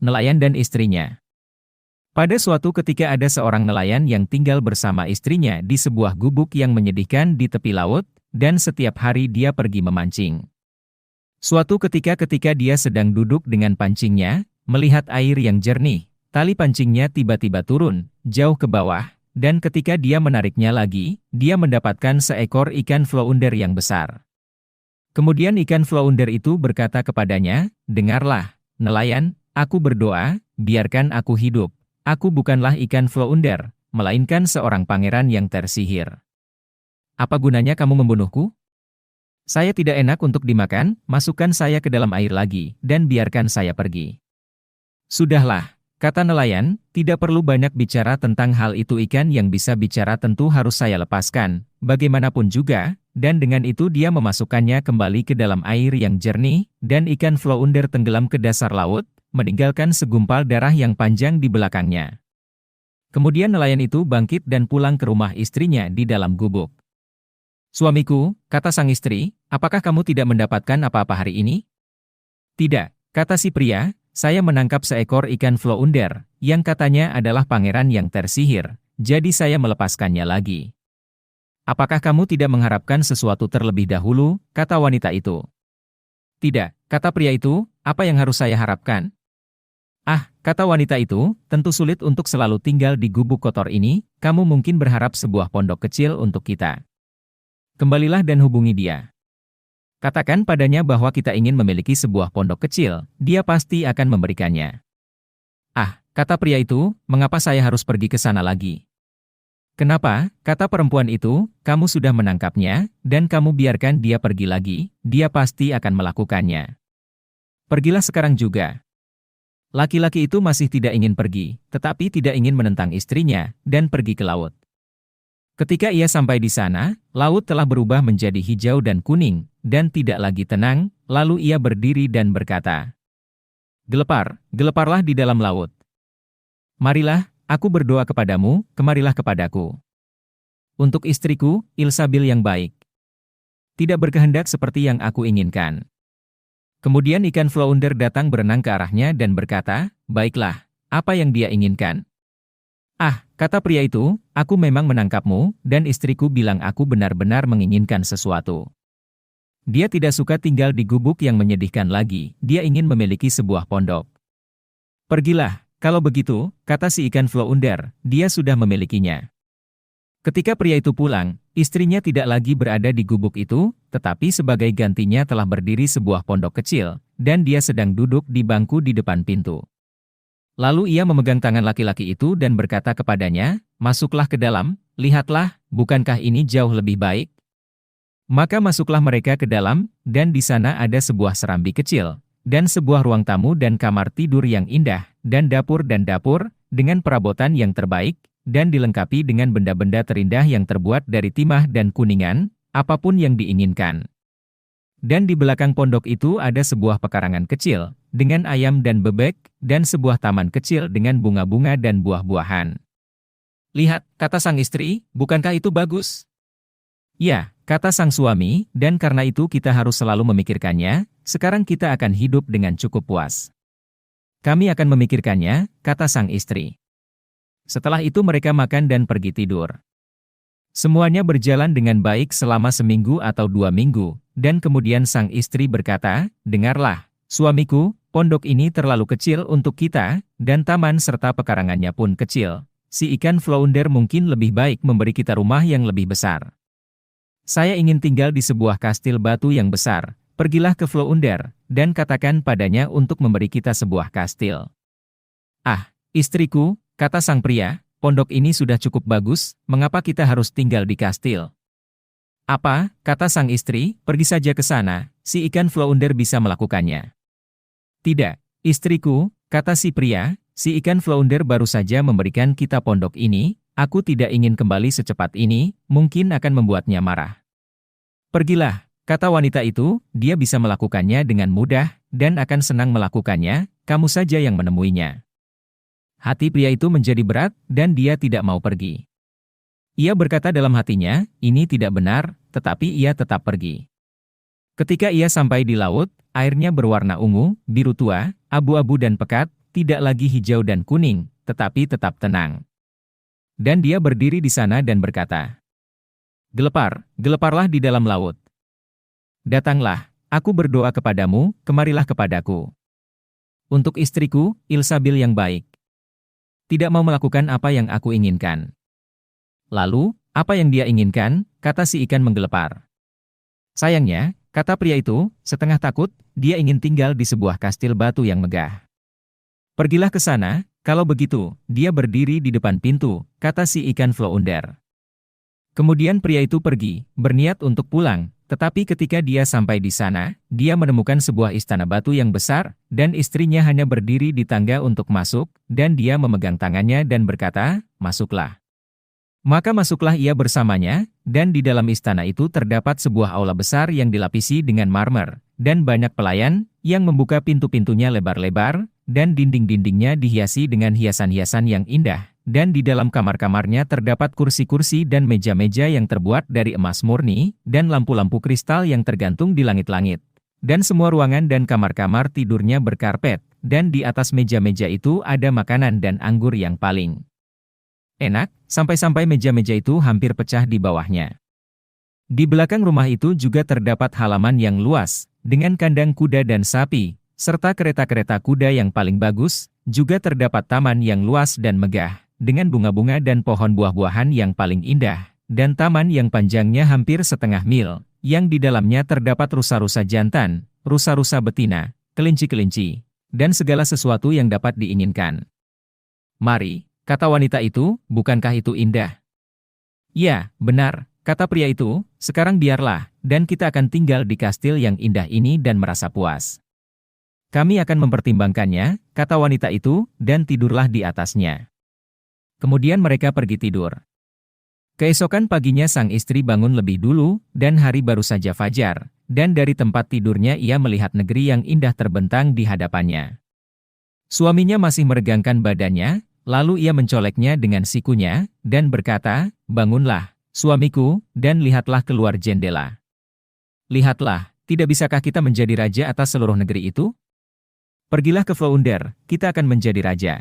Nelayan dan istrinya. Pada suatu ketika ada seorang nelayan yang tinggal bersama istrinya di sebuah gubuk yang menyedihkan di tepi laut, dan setiap hari dia pergi memancing. Suatu ketika dia sedang duduk dengan pancingnya, melihat air yang jernih, tali pancingnya tiba-tiba turun, jauh ke bawah, dan ketika dia menariknya lagi, dia mendapatkan seekor ikan flounder yang besar. Kemudian ikan flounder itu berkata kepadanya, "Dengarlah, nelayan, aku berdoa, biarkan aku hidup. Aku bukanlah ikan flounder, melainkan seorang pangeran yang tersihir. Apa gunanya kamu membunuhku? Saya tidak enak untuk dimakan, masukkan saya ke dalam air lagi, dan biarkan saya pergi." "Sudahlah," kata nelayan, "tidak perlu banyak bicara tentang hal itu, ikan yang bisa bicara tentu harus saya lepaskan, bagaimanapun juga." Dan dengan itu dia memasukkannya kembali ke dalam air yang jernih, dan ikan flounder tenggelam ke dasar laut, meninggalkan segumpal darah yang panjang di belakangnya. Kemudian nelayan itu bangkit dan pulang ke rumah istrinya di dalam gubuk. "Suamiku," kata sang istri, "apakah kamu tidak mendapatkan apa-apa hari ini?" "Tidak," kata si pria, "saya menangkap seekor ikan flounder, yang katanya adalah pangeran yang tersihir, jadi saya melepaskannya lagi." "Apakah kamu tidak mengharapkan sesuatu terlebih dahulu?" kata wanita itu. "Tidak," kata pria itu, "apa yang harus saya harapkan?" "Ah," kata wanita itu, "tentu sulit untuk selalu tinggal di gubuk kotor ini, kamu mungkin berharap sebuah pondok kecil untuk kita. Kembalilah dan hubungi dia. Katakan padanya bahwa kita ingin memiliki sebuah pondok kecil, dia pasti akan memberikannya." "Ah," kata pria itu, "mengapa saya harus pergi ke sana lagi?" "Kenapa?" kata perempuan itu, "kamu sudah menangkapnya, dan kamu biarkan dia pergi lagi, dia pasti akan melakukannya. Pergilah sekarang juga." Laki-laki itu masih tidak ingin pergi, tetapi tidak ingin menentang istrinya, dan pergi ke laut. Ketika ia sampai di sana, laut telah berubah menjadi hijau dan kuning, dan tidak lagi tenang, lalu ia berdiri dan berkata, "Gelepar, geleparlah di dalam laut. Marilah, aku berdoa kepadamu, kemarilah kepadaku. Untuk istriku, Ilsabil yang baik. Tidak berkehendak seperti yang aku inginkan." Kemudian ikan flounder datang berenang ke arahnya dan berkata, "Baiklah, apa yang dia inginkan?" "Ah," kata pria itu, "aku memang menangkapmu, dan istriku bilang aku benar-benar menginginkan sesuatu. Dia tidak suka tinggal di gubuk yang menyedihkan lagi, dia ingin memiliki sebuah pondok. Pergilah, kalau begitu," kata si ikan flounder, "dia sudah memilikinya." Ketika pria itu pulang, istrinya tidak lagi berada di gubuk itu, tetapi sebagai gantinya telah berdiri sebuah pondok kecil, dan dia sedang duduk di bangku di depan pintu. Lalu ia memegang tangan laki-laki itu dan berkata kepadanya, "Masuklah ke dalam, lihatlah, bukankah ini jauh lebih baik?" Maka masuklah mereka ke dalam, dan di sana ada sebuah serambi kecil, dan sebuah ruang tamu dan kamar tidur yang indah, dan dapur dengan perabotan yang terbaik, dan dilengkapi dengan benda-benda terindah yang terbuat dari timah dan kuningan, apapun yang diinginkan. Dan di belakang pondok itu ada sebuah pekarangan kecil, dengan ayam dan bebek, dan sebuah taman kecil dengan bunga-bunga dan buah-buahan. "Lihat," kata sang istri, "bukankah itu bagus?" "Ya," kata sang suami, "dan karena itu kita harus selalu memikirkannya, sekarang kita akan hidup dengan cukup puas." "Kami akan memikirkannya," kata sang istri. Setelah itu mereka makan dan pergi tidur. Semuanya berjalan dengan baik selama seminggu atau 2 minggu, dan kemudian sang istri berkata, "Dengarlah, suamiku, pondok ini terlalu kecil untuk kita, dan taman serta pekarangannya pun kecil. Si ikan flounder mungkin lebih baik memberi kita rumah yang lebih besar. Saya ingin tinggal di sebuah kastil batu yang besar, pergilah ke flounder, dan katakan padanya untuk memberi kita sebuah kastil." "Ah, istriku," kata sang pria, "pondok ini sudah cukup bagus, mengapa kita harus tinggal di kastil?" "Apa," kata sang istri, "pergi saja ke sana, si ikan flounder bisa melakukannya." "Tidak, istriku," kata si pria, "si ikan flounder baru saja memberikan kita pondok ini, aku tidak ingin kembali secepat ini, mungkin akan membuatnya marah." "Pergilah," kata wanita itu, "dia bisa melakukannya dengan mudah, dan akan senang melakukannya, kamu saja yang menemuinya." Hati pria itu menjadi berat, dan dia tidak mau pergi. Ia berkata dalam hatinya, "Ini tidak benar," tetapi ia tetap pergi. Ketika ia sampai di laut, airnya berwarna ungu, biru tua, abu-abu dan pekat, tidak lagi hijau dan kuning, tetapi tetap tenang. Dan dia berdiri di sana dan berkata, "Gelepar, geleparlah di dalam laut. Datanglah, aku berdoa kepadamu, kemarilah kepadaku. Untuk istriku, Ilsabil yang baik. Tidak mau melakukan apa yang aku inginkan." Lalu, apa yang dia inginkan, kata si ikan menggelepar. Sayangnya, kata pria itu, setengah takut, dia ingin tinggal di sebuah kastil batu yang megah. "Pergilah ke sana, kalau begitu." Dia berdiri di depan pintu, kata si ikan flounder. Kemudian pria itu pergi, berniat untuk pulang, tetapi ketika dia sampai di sana, dia menemukan sebuah istana batu yang besar, dan istrinya hanya berdiri di tangga untuk masuk, dan dia memegang tangannya dan berkata, "Masuklah." Maka masuklah ia bersamanya, dan di dalam istana itu terdapat sebuah aula besar yang dilapisi dengan marmer, dan banyak pelayan, yang membuka pintu-pintunya lebar-lebar, dan dinding-dindingnya dihiasi dengan hiasan-hiasan yang indah, dan di dalam kamar-kamarnya terdapat kursi-kursi dan meja-meja yang terbuat dari emas murni, dan lampu-lampu kristal yang tergantung di langit-langit. Dan semua ruangan dan kamar-kamar tidurnya berkarpet, dan di atas meja-meja itu ada makanan dan anggur yang paling enak, sampai-sampai meja-meja itu hampir pecah di bawahnya. Di belakang rumah itu juga terdapat halaman yang luas, dengan kandang kuda dan sapi, serta kereta-kereta kuda yang paling bagus, juga terdapat taman yang luas dan megah, dengan bunga-bunga dan pohon buah-buahan yang paling indah, dan taman yang panjangnya hampir setengah mil, yang di dalamnya terdapat rusa-rusa jantan, rusa-rusa betina, kelinci-kelinci, dan segala sesuatu yang dapat diinginkan. "Mari," kata wanita itu, "bukankah itu indah?" "Ya, benar," kata pria itu, "sekarang biarlah, dan kita akan tinggal di kastil yang indah ini dan merasa puas." "Kami akan mempertimbangkannya," kata wanita itu, dan tidurlah di atasnya. Kemudian mereka pergi tidur. Keesokan paginya sang istri bangun lebih dulu, dan hari baru saja fajar, dan dari tempat tidurnya ia melihat negeri yang indah terbentang di hadapannya. Suaminya masih meregangkan badannya, lalu ia mencoleknya dengan sikunya, dan berkata, "Bangunlah, suamiku, dan lihatlah keluar jendela. Lihatlah, tidak bisakah kita menjadi raja atas seluruh negeri itu? Pergilah ke Flounder, kita akan menjadi raja."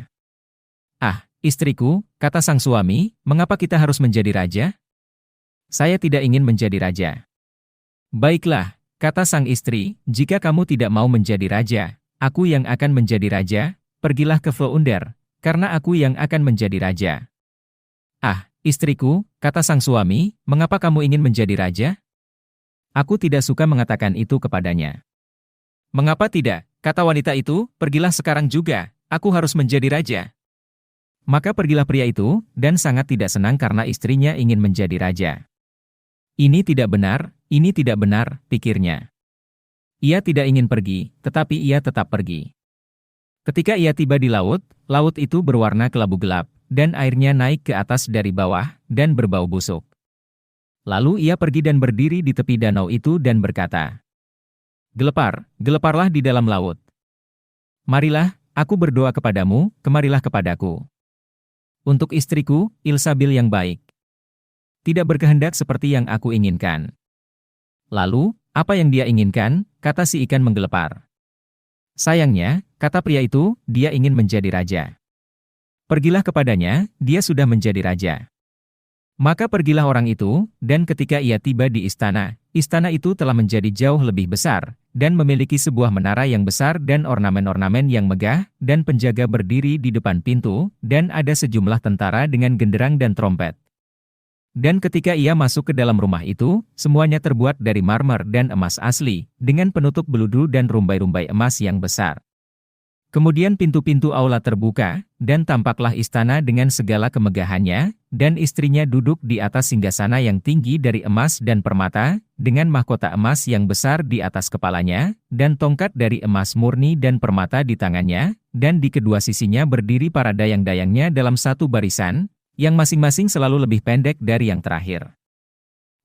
"Ah, istriku," kata sang suami, "mengapa kita harus menjadi raja? Saya tidak ingin menjadi raja." "Baiklah," kata sang istri, "jika kamu tidak mau menjadi raja, aku yang akan menjadi raja. Pergilah ke Flounder, karena aku yang akan menjadi raja." "Ah, istriku," kata sang suami, "mengapa kamu ingin menjadi raja?" "Aku tidak suka mengatakan itu kepadanya." "Mengapa tidak?" kata wanita itu, "pergilah sekarang juga, aku harus menjadi raja." Maka pergilah pria itu, dan sangat tidak senang karena istrinya ingin menjadi raja. Ini tidak benar, pikirnya. Ia tidak ingin pergi, tetapi ia tetap pergi. Ketika ia tiba di laut, laut itu berwarna kelabu gelap, dan airnya naik ke atas dari bawah, dan berbau busuk. Lalu ia pergi dan berdiri di tepi danau itu dan berkata, "Gelepar, geleparlah di dalam laut. Marilah, aku berdoa kepadamu, kemarilah kepadaku. Untuk istriku, Ilsabil yang baik. Tidak berkehendak seperti yang aku inginkan." Lalu, apa yang dia inginkan, kata si ikan menggelepar. Sayangnya, kata pria itu, dia ingin menjadi raja. Pergilah kepadanya, dia sudah menjadi raja. Maka pergilah orang itu, dan ketika ia tiba di istana, istana itu telah menjadi jauh lebih besar, dan memiliki sebuah menara yang besar dan ornamen-ornamen yang megah, dan penjaga berdiri di depan pintu, dan ada sejumlah tentara dengan genderang dan trompet. Dan ketika ia masuk ke dalam rumah itu, semuanya terbuat dari marmer dan emas asli, dengan penutup beludu dan rumbai-rumbai emas yang besar. Kemudian pintu-pintu aula terbuka, dan tampaklah istana dengan segala kemegahannya, dan istrinya duduk di atas singgasana yang tinggi dari emas dan permata, dengan mahkota emas yang besar di atas kepalanya, dan tongkat dari emas murni dan permata di tangannya, dan di kedua sisinya berdiri para dayang-dayangnya dalam satu barisan, yang masing-masing selalu lebih pendek dari yang terakhir.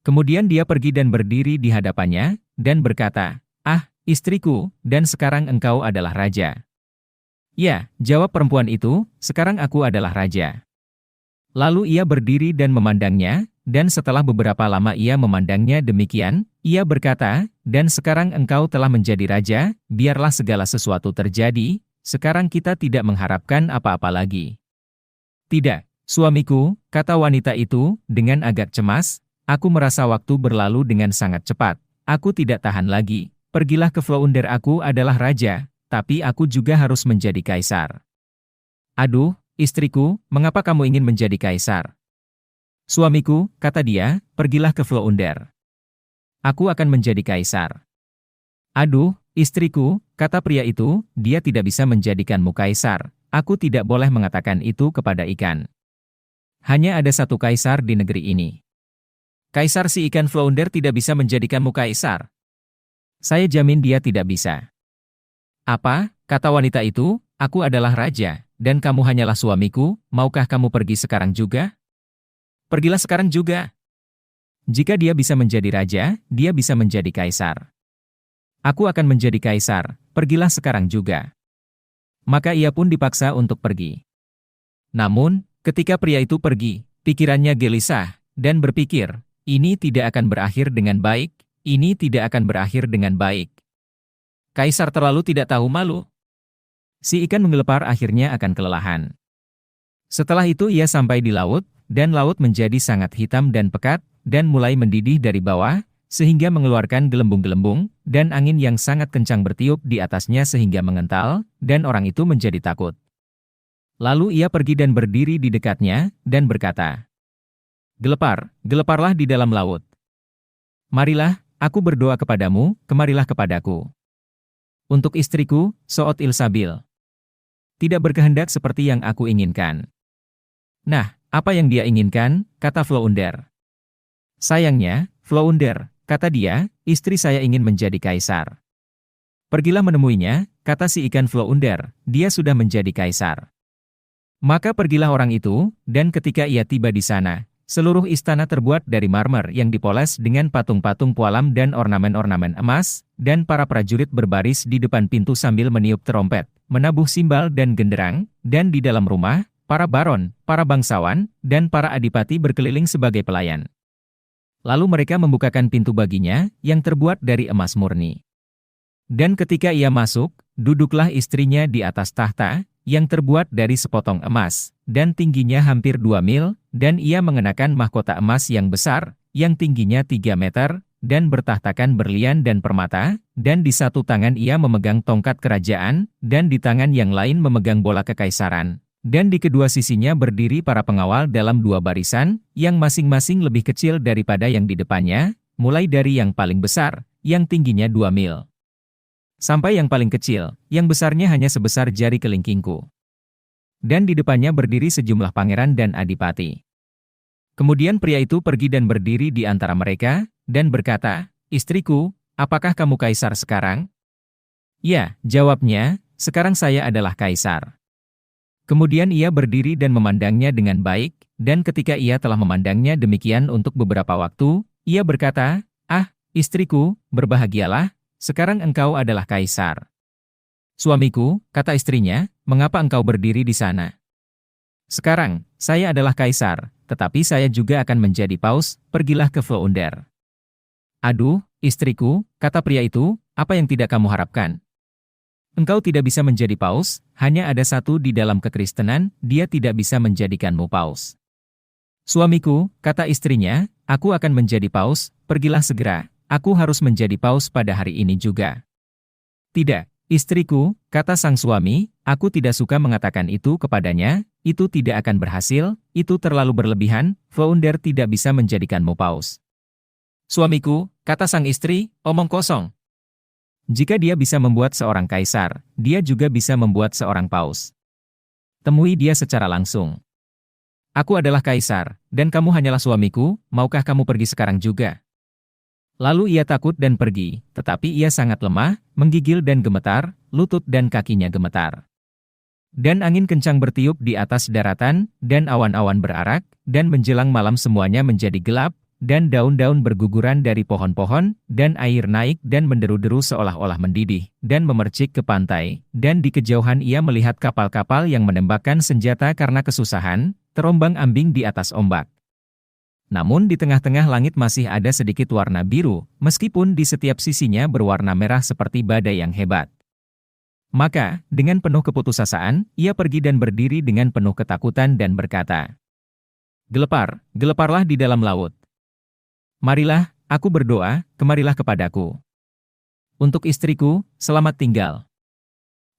Kemudian dia pergi dan berdiri di hadapannya, dan berkata, "Ah, istriku, dan sekarang engkau adalah raja." "Ya," jawab perempuan itu, "sekarang aku adalah raja." Lalu ia berdiri dan memandangnya, dan setelah beberapa lama ia memandangnya demikian, ia berkata, "Dan sekarang engkau telah menjadi raja, biarlah segala sesuatu terjadi, sekarang kita tidak mengharapkan apa-apa lagi. Tidak, suamiku, kata wanita itu, dengan agak cemas, aku merasa waktu berlalu dengan sangat cepat. Aku tidak tahan lagi. Pergilah ke Flounder, aku adalah raja, tapi aku juga harus menjadi kaisar. Aduh, istriku, mengapa kamu ingin menjadi kaisar? Suamiku, kata dia, pergilah ke Flounder. Aku akan menjadi kaisar. Aduh, istriku, kata pria itu, dia tidak bisa menjadikanmu kaisar. Aku tidak boleh mengatakan itu kepada ikan. Hanya ada satu kaisar di negeri ini. Kaisar si ikan Flounder tidak bisa menjadikanmu kaisar. Saya jamin dia tidak bisa. Apa? Kata wanita itu, aku adalah raja, dan kamu hanyalah suamiku, maukah kamu pergi sekarang juga? Pergilah sekarang juga. Jika dia bisa menjadi raja, dia bisa menjadi kaisar. Aku akan menjadi kaisar, pergilah sekarang juga. Maka ia pun dipaksa untuk pergi. Namun, ketika pria itu pergi, pikirannya gelisah, dan berpikir, ini tidak akan berakhir dengan baik, ini tidak akan berakhir dengan baik. Kaisar terlalu tidak tahu malu. Si ikan menggelepar akhirnya akan kelelahan. Setelah itu ia sampai di laut, dan laut menjadi sangat hitam dan pekat, dan mulai mendidih dari bawah, sehingga mengeluarkan gelembung-gelembung, dan angin yang sangat kencang bertiup di atasnya sehingga mengental, dan orang itu menjadi takut. Lalu ia pergi dan berdiri di dekatnya, dan berkata, "Gelepar, geleparlah di dalam laut. Marilah, aku berdoa kepadamu, kemarilah kepadaku. Untuk istriku, Soot Ilsabil. Tidak berkehendak seperti yang aku inginkan." Nah, apa yang dia inginkan, kata Flounder. Sayangnya, Flounder, kata dia, istri saya ingin menjadi kaisar. Pergilah menemuinya, kata si ikan Flounder, dia sudah menjadi kaisar. Maka pergilah orang itu, dan ketika ia tiba di sana, seluruh istana terbuat dari marmer yang dipoles dengan patung-patung pualam dan ornamen-ornamen emas, dan para prajurit berbaris di depan pintu sambil meniup terompet, menabuh simbal dan genderang, dan di dalam rumah, para baron, para bangsawan, dan para adipati berkeliling sebagai pelayan. Lalu mereka membukakan pintu baginya, yang terbuat dari emas murni. Dan ketika ia masuk, duduklah istrinya di atas tahta, yang terbuat dari sepotong emas, dan tingginya hampir 2 mil, dan ia mengenakan mahkota emas yang besar, yang tingginya 3 meter, dan bertahtakan berlian dan permata, dan di satu tangan ia memegang tongkat kerajaan, dan di tangan yang lain memegang bola kekaisaran. Dan di kedua sisinya berdiri para pengawal dalam 2 barisan, yang masing-masing lebih kecil daripada yang di depannya, mulai dari yang paling besar, yang tingginya 2 mil. Sampai yang paling kecil, yang besarnya hanya sebesar jari kelingkingku. Dan di depannya berdiri sejumlah pangeran dan adipati. Kemudian pria itu pergi dan berdiri di antara mereka, dan berkata, "Istriku, apakah kamu kaisar sekarang?" "Ya," jawabnya, "sekarang saya adalah kaisar." Kemudian ia berdiri dan memandangnya dengan baik, dan ketika ia telah memandangnya demikian untuk beberapa waktu, ia berkata, "Ah, istriku, berbahagialah, sekarang engkau adalah kaisar." "Suamiku," kata istrinya, "mengapa engkau berdiri di sana? Sekarang, saya adalah kaisar, tetapi saya juga akan menjadi paus, pergilah ke Flounder." "Aduh, istriku," kata pria itu, "apa yang tidak kamu harapkan? Engkau tidak bisa menjadi paus, hanya ada satu di dalam kekristenan, dia tidak bisa menjadikanmu paus." "Suamiku," kata istrinya, "aku akan menjadi paus, pergilah segera, aku harus menjadi paus pada hari ini juga." "Tidak, istriku," kata sang suami, "aku tidak suka mengatakan itu kepadanya, itu tidak akan berhasil, itu terlalu berlebihan, Flounder tidak bisa menjadikanmu paus." "Suamiku," kata sang istri, "omong kosong. Jika dia bisa membuat seorang kaisar, dia juga bisa membuat seorang paus. Temui dia secara langsung. Aku adalah kaisar, dan kamu hanyalah suamiku, maukah kamu pergi sekarang juga?" Lalu ia takut dan pergi, tetapi ia sangat lemah, menggigil dan gemetar, lutut dan kakinya gemetar. Dan angin kencang bertiup di atas daratan, dan awan-awan berarak, dan menjelang malam semuanya menjadi gelap, dan daun-daun berguguran dari pohon-pohon, dan air naik dan menderu-deru seolah-olah mendidih, dan memercik ke pantai, dan di kejauhan ia melihat kapal-kapal yang menembakkan senjata karena kesusahan, terombang-ambing di atas ombak. Namun di tengah-tengah langit masih ada sedikit warna biru, meskipun di setiap sisinya berwarna merah seperti badai yang hebat. Maka, dengan penuh keputusasaan, ia pergi dan berdiri dengan penuh ketakutan dan berkata, "Gelepar, geleparlah di dalam laut. Marilah, aku berdoa, kemarilah kepadaku. Untuk istriku, selamat tinggal.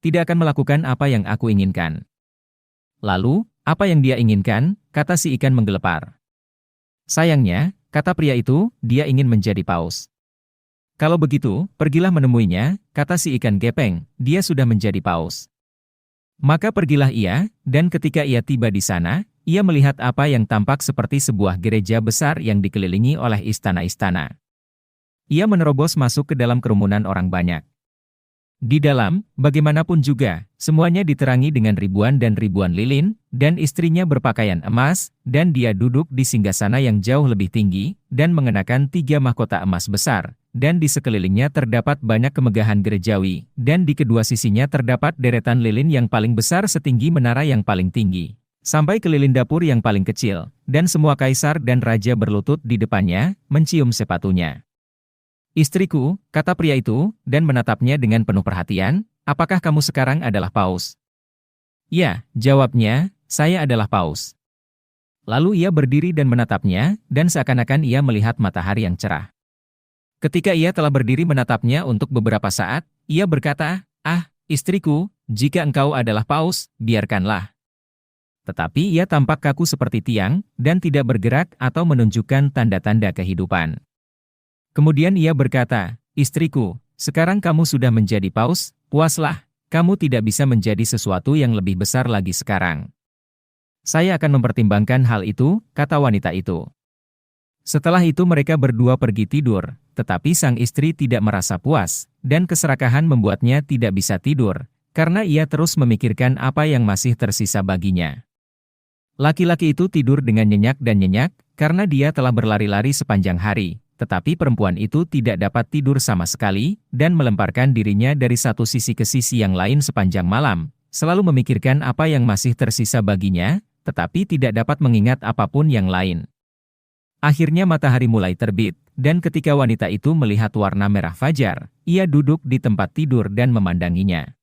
Tidak akan melakukan apa yang aku inginkan." Lalu, apa yang dia inginkan, kata si ikan menggelepar. Sayangnya, kata pria itu, dia ingin menjadi paus. "Kalau begitu, pergilah menemuinya," kata si ikan gepeng, "dia sudah menjadi paus." Maka pergilah ia, dan ketika ia tiba di sana, ia melihat apa yang tampak seperti sebuah gereja besar yang dikelilingi oleh istana-istana. Ia menerobos masuk ke dalam kerumunan orang banyak. Di dalam, bagaimanapun juga, semuanya diterangi dengan ribuan dan ribuan lilin, dan istrinya berpakaian emas, dan dia duduk di singgasana yang jauh lebih tinggi, dan mengenakan 3 mahkota emas besar, dan di sekelilingnya terdapat banyak kemegahan gerejawi, dan di kedua sisinya terdapat deretan lilin yang paling besar setinggi menara yang paling tinggi, sampai ke lilin dapur yang paling kecil, dan semua kaisar dan raja berlutut di depannya, mencium sepatunya. "Istriku," kata pria itu, dan menatapnya dengan penuh perhatian, "apakah kamu sekarang adalah paus?" "Ya," jawabnya, "saya adalah paus." Lalu ia berdiri dan menatapnya, dan seakan-akan ia melihat matahari yang cerah. Ketika ia telah berdiri menatapnya untuk beberapa saat, ia berkata, "Ah, istriku, jika engkau adalah paus, biarkanlah." Tetapi ia tampak kaku seperti tiang, dan tidak bergerak atau menunjukkan tanda-tanda kehidupan. Kemudian ia berkata, "Istriku, sekarang kamu sudah menjadi paus, puaslah, kamu tidak bisa menjadi sesuatu yang lebih besar lagi sekarang." "Saya akan mempertimbangkan hal itu," kata wanita itu. Setelah itu mereka berdua pergi tidur, tetapi sang istri tidak merasa puas, dan keserakahan membuatnya tidak bisa tidur, karena ia terus memikirkan apa yang masih tersisa baginya. Laki-laki itu tidur dengan nyenyak dan nyenyak, karena dia telah berlari-lari sepanjang hari. Tetapi perempuan itu tidak dapat tidur sama sekali, dan melemparkan dirinya dari satu sisi ke sisi yang lain sepanjang malam, selalu memikirkan apa yang masih tersisa baginya, tetapi tidak dapat mengingat apapun yang lain. Akhirnya matahari mulai terbit, dan ketika wanita itu melihat warna merah fajar, ia duduk di tempat tidur dan memandanginya.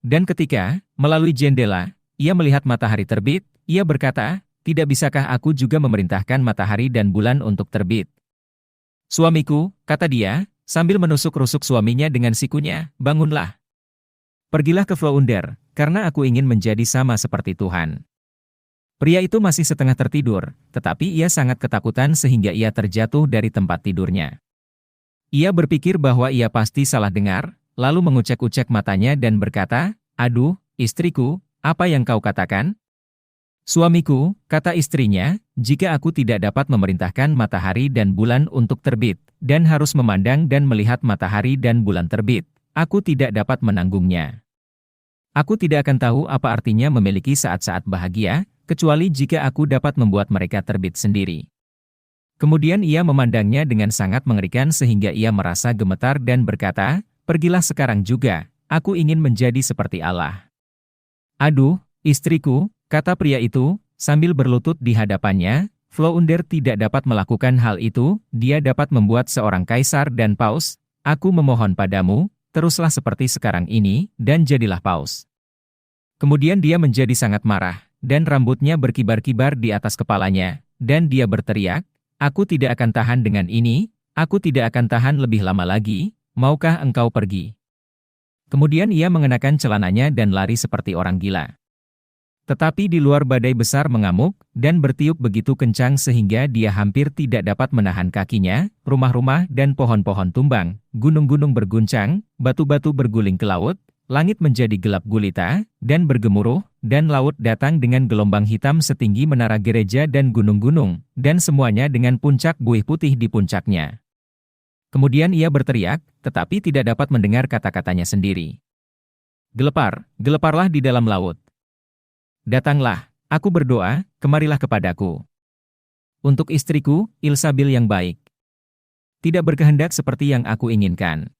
Dan ketika, melalui jendela, ia melihat matahari terbit, ia berkata, "Tidak bisakah aku juga memerintahkan matahari dan bulan untuk terbit?" "Suamiku," kata dia, sambil menusuk-rusuk suaminya dengan sikunya, "bangunlah. Pergilah ke Flounder, karena aku ingin menjadi sama seperti Tuhan." Pria itu masih setengah tertidur, tetapi ia sangat ketakutan sehingga ia terjatuh dari tempat tidurnya. Ia berpikir bahwa ia pasti salah dengar, lalu mengucek-ucek matanya dan berkata, "Aduh, istriku, apa yang kau katakan?" "Suamiku," kata istrinya, "jika aku tidak dapat memerintahkan matahari dan bulan untuk terbit, dan harus memandang dan melihat matahari dan bulan terbit, aku tidak dapat menanggungnya. Aku tidak akan tahu apa artinya memiliki saat-saat bahagia, kecuali jika aku dapat membuat mereka terbit sendiri." Kemudian ia memandangnya dengan sangat mengerikan sehingga ia merasa gemetar dan berkata, "Pergilah sekarang juga, aku ingin menjadi seperti Allah." "Aduh, istriku," kata pria itu, sambil berlutut di hadapannya, "Flounder tidak dapat melakukan hal itu, dia dapat membuat seorang kaisar dan paus. Aku memohon padamu, teruslah seperti sekarang ini, dan jadilah paus." Kemudian dia menjadi sangat marah, dan rambutnya berkibar-kibar di atas kepalanya, dan dia berteriak, "Aku tidak akan tahan dengan ini, aku tidak akan tahan lebih lama lagi, maukah engkau pergi?" Kemudian ia mengenakan celananya dan lari seperti orang gila. Tetapi di luar badai besar mengamuk, dan bertiup begitu kencang sehingga dia hampir tidak dapat menahan kakinya, rumah-rumah dan pohon-pohon tumbang, gunung-gunung berguncang, batu-batu berguling ke laut, langit menjadi gelap gulita, dan bergemuruh, dan laut datang dengan gelombang hitam setinggi menara gereja dan gunung-gunung, dan semuanya dengan puncak buih putih di puncaknya. Kemudian ia berteriak, tetapi tidak dapat mendengar kata-katanya sendiri. "Gelepar, geleparlah di dalam laut. Datanglah, aku berdoa, kemarilah kepadaku. Untuk istriku, Ilsabil yang baik. Tidak berkehendak seperti yang aku inginkan."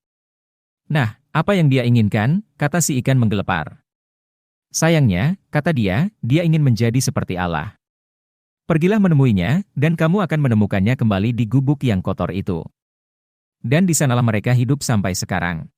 "Nah, apa yang dia inginkan?" kata si ikan menggelepar. "Sayangnya," kata dia ingin menjadi seperti Allah. Pergilah menemuinya, dan kamu akan menemukannya kembali di gubuk yang kotor itu. Dan di sanalah mereka hidup sampai sekarang.